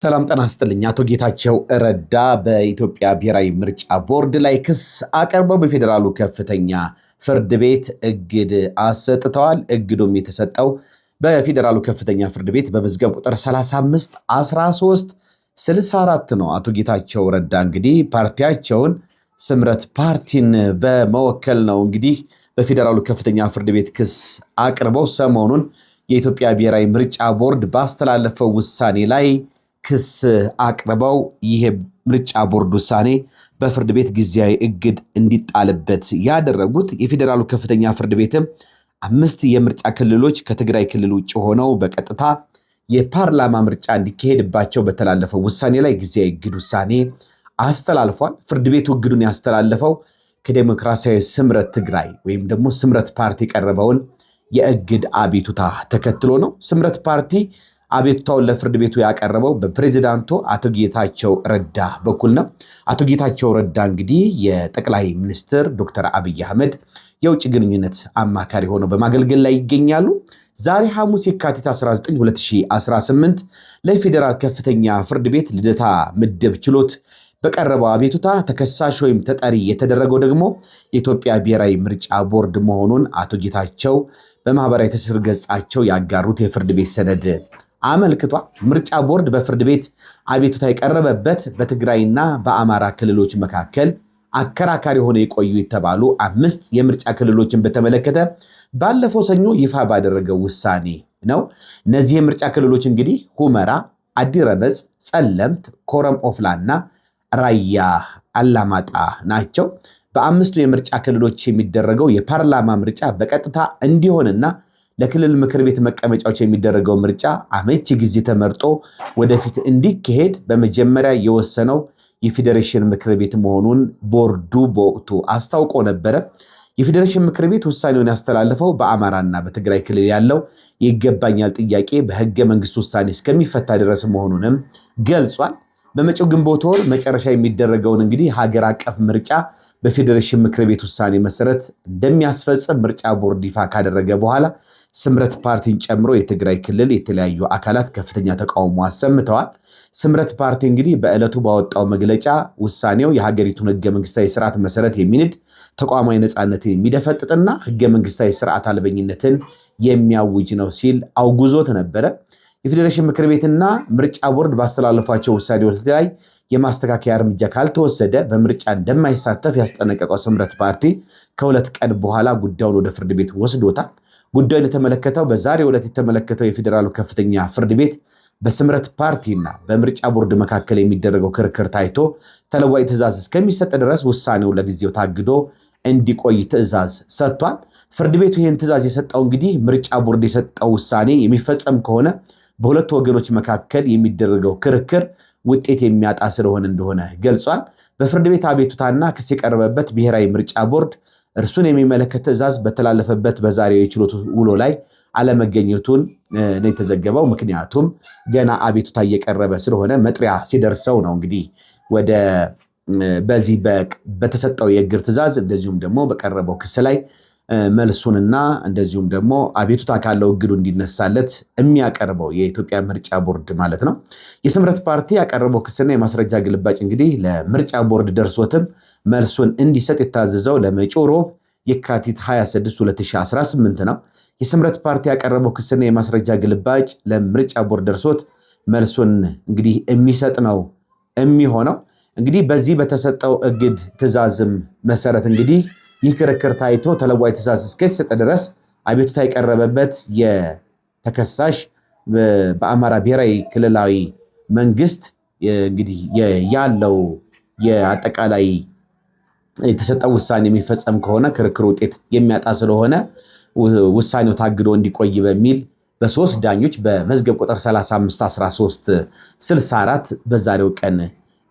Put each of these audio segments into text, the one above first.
ሰላም ጤና ይስጥልኝ። አቶ ጌታቸው ረዳ በኢትዮጵያ ብሔራዊ ምርጫ ቦርድ ላይ ክስ አቅርበው በፌዴራሉ ከፍተኛ ፍርድ ቤት እግድ አሰጥተዋል። እግዱም የተሰጠው በፌዴራሉ ከፍተኛ ፍርድ ቤት በመዝገብ ቁጥር 35 13 64 ነው። አቶ ጌታቸው ረዳ እንግዲህ ፓርቲያቸውን ስምረት ፓርቲን በመወከል ነው እንግዲህ በፌዴራሉ ከፍተኛ ፍርድ ቤት ክስ አቅርበው ሰሞኑን የኢትዮጵያ ብሔራዊ ምርጫ ቦርድ ባስተላለፈው ውሳኔ ላይ ክስ አቅርበው ይሄ ምርጫ ቦርድ ውሳኔ በፍርድ ቤት ጊዜያዊ እግድ እንዲጣልበት ያደረጉት የፌዴራሉ ከፍተኛ ፍርድ ቤትም 5 የምርጫ ክልሎች ከትግራይ ክልል ውጭ ሆነው በቀጥታ የፓርላማ ምርጫ እንዲካሄድባቸው በተላለፈው ውሳኔ ላይ ጊዜያዊ እግድ ውሳኔ አስተላልፏል። ፍርድ ቤቱ እግዱን ያስተላለፈው ከዴሞክራሲያዊ ስምረት ትግራይ ወይም ደግሞ ስምረት ፓርቲ የቀረበውን የእግድ አቤቱታ ተከትሎ ነው። ስምረት ፓርቲ አቤቱታውን ለፍርድ ቤቱ ያቀረበው በፕሬዝዳንቱ አቶ ጌታቸው ረዳ በኩል ነው። አቶ ጌታቸው ረዳ እንግዲህ የጠቅላይ ሚኒስትር ዶክተር አብይ አህመድ የውጭ ግንኙነት አማካሪ ሆነው በማገልገል ላይ ይገኛሉ። ዛሬ ሐሙስ የካቲት 19 2018 ለፌዴራል ከፍተኛ ፍርድ ቤት ልደታ ምድብ ችሎት በቀረበው አቤቱታ ተከሳሽ ወይም ተጠሪ የተደረገው ደግሞ የኢትዮጵያ ብሔራዊ ምርጫ ቦርድ መሆኑን አቶ ጌታቸው በማህበራዊ ትስስር ገጻቸው ያጋሩት የፍርድ ቤት ሰነድ አመልክቷል። ምርጫ ቦርድ በፍርድ ቤት አቤቱታ የቀረበበት በትግራይና በአማራ ክልሎች መካከል አከራካሪ ሆነው የቆዩ የተባሉ 5 የምርጫ ክልሎችን በተመለከተ ባለፈው ሰኞ ይፋ ባደረገው ውሳኔ ነው። እነዚህ የምርጫ ክልሎች እንግዲህ ሁመራ፣ አዲረመጽ፣ ጸለምት፣ ኮረም ኦፍላና ራያ አላማጣ ናቸው። በ5ቱ የምርጫ ክልሎች የሚደረገው የፓርላማ ምርጫ በቀጥታ እንዲሆንና ለክልል ምክር ቤት መቀመጫዎች የሚደረገው ምርጫ አመቺ ጊዜ ተመርጦ ወደፊት እንዲካሄድ በመጀመሪያ የወሰነው የፌዴሬሽን ምክር ቤት መሆኑን ቦርዱ በወቅቱ አስታውቆ ነበረ። የፌዴሬሽን ምክር ቤት ውሳኔውን ያስተላለፈው በአማራና በትግራይ ክልል ያለው ይገባኛል ጥያቄ በህገ መንግስት ውሳኔ እስከሚፈታ ድረስ መሆኑንም ገልጿል። በመጪው ግንቦት ወር መጨረሻ የሚደረገውን እንግዲህ ሀገር አቀፍ ምርጫ በፌዴሬሽን ምክር ቤት ውሳኔ መሰረት እንደሚያስፈጽም ምርጫ ቦርድ ይፋ ካደረገ በኋላ ስምረት ፓርቲን ጨምሮ የትግራይ ክልል የተለያዩ አካላት ከፍተኛ ተቃውሞ አሰምተዋል። ስምረት ፓርቲ እንግዲህ በዕለቱ ባወጣው መግለጫ ውሳኔው የሀገሪቱን ህገ መንግስታዊ ስርዓት መሰረት የሚንድ ተቋማዊ ነፃነትን የሚደፈጥጥና ህገ መንግስታዊ ስርዓት አልበኝነትን የሚያውጅ ነው ሲል አውግዞት ነበረ። የፌዴሬሽን ምክር ቤትና ምርጫ ቦርድ ባስተላለፏቸው ውሳኔዎች ላይ የማስተካከያ እርምጃ ካልተወሰደ በምርጫ እንደማይሳተፍ ያስጠነቀቀው ስምረት ፓርቲ ከ2 ቀን በኋላ ጉዳዩን ወደ ፍርድ ቤት ወስዶታል። ጉዳዩን የተመለከተው በዛሬው ዕለት የተመለከተው የፌዴራሉ ከፍተኛ ፍርድ ቤት በስምረት ፓርቲና በምርጫ ቦርድ መካከል የሚደረገው ክርክር ታይቶ ተለዋጭ ትዕዛዝ እስከሚሰጥ ድረስ ውሳኔው ለጊዜው ታግዶ እንዲቆይ ትዕዛዝ ሰጥቷል። ፍርድ ቤቱ ይህን ትዕዛዝ የሰጠው እንግዲህ ምርጫ ቦርድ የሰጠው ውሳኔ የሚፈጸም ከሆነ በሁለቱ ወገኖች መካከል የሚደረገው ክርክር ውጤት የሚያጣ ስለሆነ እንደሆነ ገልጿል። በፍርድ ቤት አቤቱታና ክስ የቀረበበት ብሔራዊ ምርጫ ቦርድ እርሱን የሚመለከት ትዕዛዝ በተላለፈበት በዛሬው የችሎት ውሎ ላይ አለመገኘቱን ነው የተዘገበው። ምክንያቱም ገና አቤቱታ እየቀረበ ስለሆነ መጥሪያ ሲደርሰው ነው እንግዲህ ወደ በዚህ በተሰጠው የእግድ ትዕዛዝ እንደዚሁም ደግሞ በቀረበው ክስ ላይ መልሱንና እንደዚሁም ደግሞ አቤቱታ ካለው እግዱ እንዲነሳለት የሚያቀርበው የኢትዮጵያ ምርጫ ቦርድ ማለት ነው። የስምረት ፓርቲ ያቀረበው ክስና የማስረጃ ግልባጭ እንግዲህ ለምርጫ ቦርድ ደርሶትም መልሱን እንዲሰጥ የታዘዘው ለመጪው ሮብ የካቲት 26 2018 ነው። የስምረት ፓርቲ ያቀረበው ክስና የማስረጃ ግልባጭ ለምርጫ ቦርድ ደርሶት መልሱን እንግዲህ የሚሰጥ ነው የሚሆነው። እንግዲህ በዚህ በተሰጠው እግድ ትዕዛዝም መሰረት እንግዲህ ይህ ክርክር ታይቶ ተለዋጭ ትዕዛዝ እስኪሰጥ ድረስ አቤቱታ የቀረበበት የተከሳሽ በአማራ ብሔራዊ ክልላዊ መንግስት እንግዲህ ያለው የአጠቃላይ የተሰጠው ውሳኔ የሚፈጸም ከሆነ ክርክር ውጤት የሚያጣ ስለሆነ ውሳኔው ታግዶ እንዲቆይ በሚል በ3 ዳኞች በመዝገብ ቁጥር 35 13 64 በዛሬው ቀን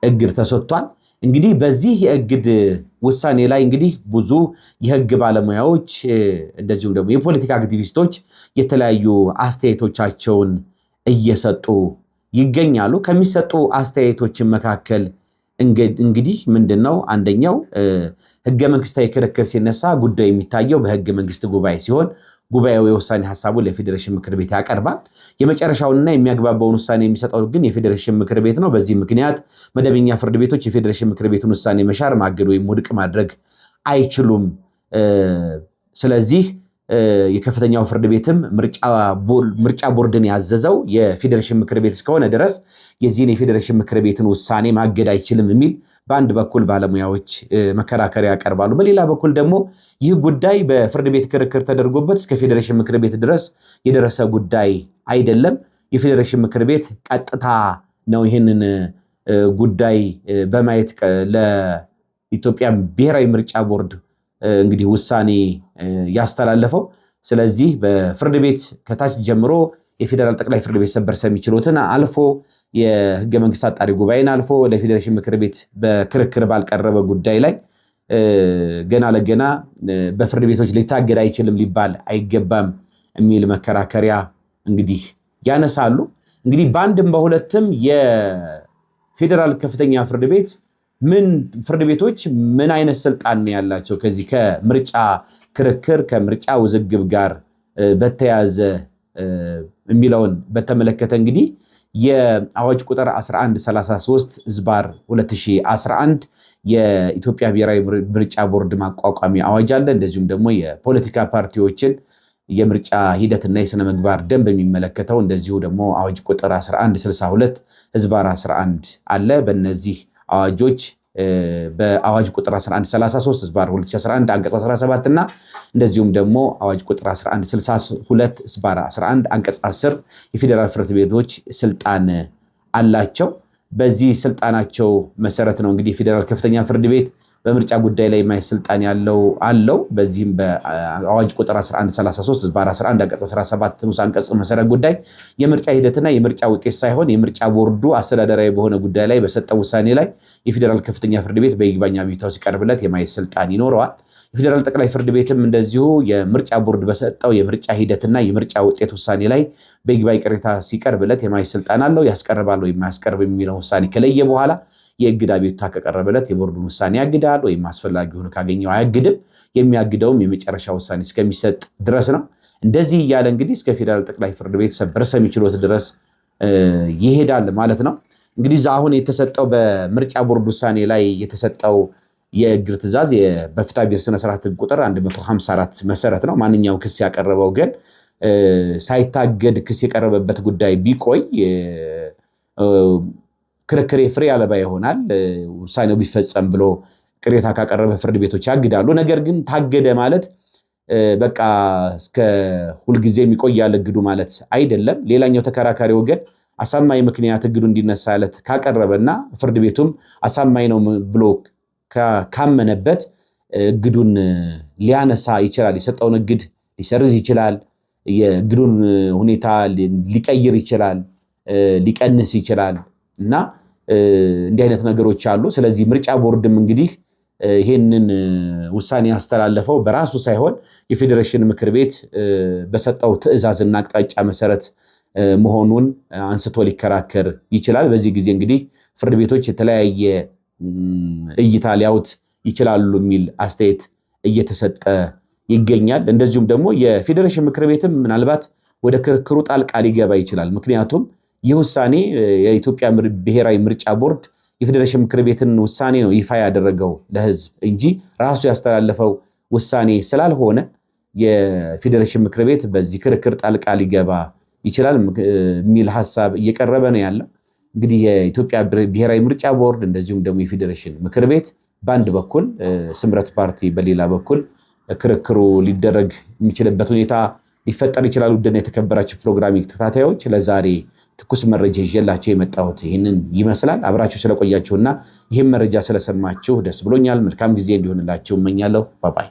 እግድ ተሰጥቷል። እንግዲህ በዚህ የእግድ ውሳኔ ላይ እንግዲህ ብዙ የህግ ባለሙያዎች እንደዚሁም ደግሞ የፖለቲካ አክቲቪስቶች የተለያዩ አስተያየቶቻቸውን እየሰጡ ይገኛሉ። ከሚሰጡ አስተያየቶች መካከል እንግዲህ ምንድነው አንደኛው ህገ መንግስታዊ ክርክር ሲነሳ ጉዳዩ የሚታየው በህገ መንግስት ጉባኤ ሲሆን ጉባኤው የውሳኔ ሐሳቡን ለፌዴሬሽን ምክር ቤት ያቀርባል። የመጨረሻውንና የሚያግባባውን ውሳኔ የሚሰጠው ግን የፌዴሬሽን ምክር ቤት ነው። በዚህ ምክንያት መደበኛ ፍርድ ቤቶች የፌዴሬሽን ምክር ቤቱን ውሳኔ መሻር፣ ማገድ ወይም ውድቅ ማድረግ አይችሉም። ስለዚህ የከፍተኛው ፍርድ ቤትም ምርጫ ቦርድን ያዘዘው የፌዴሬሽን ምክር ቤት እስከሆነ ድረስ የዚህን የፌዴሬሽን ምክር ቤትን ውሳኔ ማገድ አይችልም የሚል በአንድ በኩል ባለሙያዎች መከራከሪያ ያቀርባሉ። በሌላ በኩል ደግሞ ይህ ጉዳይ በፍርድ ቤት ክርክር ተደርጎበት እስከ ፌዴሬሽን ምክር ቤት ድረስ የደረሰ ጉዳይ አይደለም። የፌዴሬሽን ምክር ቤት ቀጥታ ነው ይህንን ጉዳይ በማየት ለኢትዮጵያ ብሔራዊ ምርጫ ቦርድ እንግዲህ ውሳኔ ያስተላለፈው። ስለዚህ በፍርድ ቤት ከታች ጀምሮ የፌዴራል ጠቅላይ ፍርድ ቤት ሰበር ሰሚ ችሎትን አልፎ የህገ መንግስት አጣሪ ጉባኤን አልፎ ለፌዴሬሽን ምክር ቤት በክርክር ባልቀረበ ጉዳይ ላይ ገና ለገና በፍርድ ቤቶች ሊታገድ አይችልም ሊባል አይገባም የሚል መከራከሪያ እንግዲህ ያነሳሉ። እንግዲህ በአንድም በሁለትም የፌዴራል ከፍተኛ ፍርድ ቤት ፍርድ ቤቶች ምን አይነት ስልጣን ያላቸው ከዚህ ከምርጫ ክርክር ከምርጫ ውዝግብ ጋር በተያያዘ የሚለውን በተመለከተ እንግዲህ የአዋጅ ቁጥር 1133 ዝባር 2011 የኢትዮጵያ ብሔራዊ ምርጫ ቦርድ ማቋቋሚ አዋጅ አለ። እንደዚሁም ደግሞ የፖለቲካ ፓርቲዎችን የምርጫ ሂደትና የሥነ ምግባር ደንብ የሚመለከተው እንደዚሁ ደግሞ አዋጅ ቁጥር 1162 ዝባር 11 አለ። በእነዚህ አዋጆች በአዋጅ ቁጥር 1133 ዝባር 2011 አንቀጽ 17 እና እንደዚሁም ደግሞ አዋጅ ቁጥር 1162 ዝባር 11 አንቀጽ 10 የፌዴራል ፍርድ ቤቶች ስልጣን አላቸው። በዚህ ስልጣናቸው መሰረት ነው እንግዲህ የፌዴራል ከፍተኛ ፍርድ ቤት በምርጫ ጉዳይ ላይ የማየት ስልጣን አለው። በዚህም በአዋጅ ቁጥር 1133 ዝባር 11 አንቀጽ 17 ንዑስ አንቀጽ መሰረት ጉዳይ የምርጫ ሂደትና የምርጫ ውጤት ሳይሆን የምርጫ ቦርዱ አስተዳደራዊ በሆነ ጉዳይ ላይ በሰጠው ውሳኔ ላይ የፌዴራል ከፍተኛ ፍርድ ቤት በይግባኝ አቤቱታው ሲቀርብለት የማየት ስልጣን ይኖረዋል። የፌዴራል ጠቅላይ ፍርድ ቤትም እንደዚሁ የምርጫ ቦርድ በሰጠው የምርጫ ሂደትና የምርጫ ውጤት ውሳኔ ላይ በይግባኝ ቅሬታ ሲቀርብለት የማየት ስልጣን አለው። ያስቀርባል ወይም ማያስቀርብ የሚለው ውሳኔ ከለየ በኋላ የእግድ አቤቱታ ከቀረበለት የቦርዱን ውሳኔ ያግዳል ወይም አስፈላጊ ሆኖ ካገኘው አያግድም። የሚያግደውም የመጨረሻ ውሳኔ እስከሚሰጥ ድረስ ነው። እንደዚህ እያለ እንግዲህ እስከ ፌዴራል ጠቅላይ ፍርድ ቤት ሰበር ሰሚ ችሎት ድረስ ይሄዳል ማለት ነው። እንግዲህ አሁን የተሰጠው በምርጫ ቦርድ ውሳኔ ላይ የተሰጠው የእግድ ትዕዛዝ በፍትሐ ብሔር ስነ ስርዓት ሕግ ቁጥር 154 መሰረት ነው። ማንኛውም ክስ ያቀረበው ግን ሳይታገድ ክስ የቀረበበት ጉዳይ ቢቆይ ክርክሬ ፍሬ አልባ ይሆናል። ውሳኔው ቢፈጸም ብሎ ቅሬታ ካቀረበ ፍርድ ቤቶች ያግዳሉ። ነገር ግን ታገደ ማለት በቃ እስከ ሁልጊዜ የሚቆያል እግዱ ማለት አይደለም። ሌላኛው ተከራካሪ ወገን አሳማኝ ምክንያት እግዱ እንዲነሳለት ካቀረበና ፍርድ ቤቱም አሳማኝ ነው ብሎ ካመነበት እግዱን ሊያነሳ ይችላል። የሰጠውን እግድ ሊሰርዝ ይችላል። የእግዱን ሁኔታ ሊቀይር ይችላል፣ ሊቀንስ ይችላል እና እንዲህ አይነት ነገሮች አሉ። ስለዚህ ምርጫ ቦርድም እንግዲህ ይህንን ውሳኔ ያስተላለፈው በራሱ ሳይሆን የፌዴሬሽን ምክር ቤት በሰጠው ትዕዛዝና አቅጣጫ መሰረት መሆኑን አንስቶ ሊከራከር ይችላል። በዚህ ጊዜ እንግዲህ ፍርድ ቤቶች የተለያየ እይታ ሊያዩት ይችላሉ የሚል አስተያየት እየተሰጠ ይገኛል። እንደዚሁም ደግሞ የፌዴሬሽን ምክር ቤትም ምናልባት ወደ ክርክሩ ጣልቃ ሊገባ ይችላል። ምክንያቱም ይህ ውሳኔ የኢትዮጵያ ብሔራዊ ምርጫ ቦርድ የፌዴሬሽን ምክር ቤትን ውሳኔ ነው ይፋ ያደረገው ለሕዝብ እንጂ ራሱ ያስተላለፈው ውሳኔ ስላልሆነ የፌዴሬሽን ምክር ቤት በዚህ ክርክር ጣልቃ ሊገባ ይችላል የሚል ሐሳብ እየቀረበ ነው ያለው። እንግዲህ የኢትዮጵያ ብሔራዊ ምርጫ ቦርድ እንደዚሁም ደግሞ የፌዴሬሽን ምክር ቤት በአንድ በኩል ስምረት ፓርቲ በሌላ በኩል ክርክሩ ሊደረግ የሚችልበት ሁኔታ ሊፈጠር ይችላል። ውድና የተከበራችሁ ፕሮግራሚንግ ተከታታዮች ለዛሬ ትኩስ መረጃ ይዤላችሁ የመጣሁት ይህንን ይመስላል። አብራችሁ ስለቆያችሁና ይህን መረጃ ስለሰማችሁ ደስ ብሎኛል። መልካም ጊዜ እንዲሆንላችሁ እመኛለሁ። ባባይ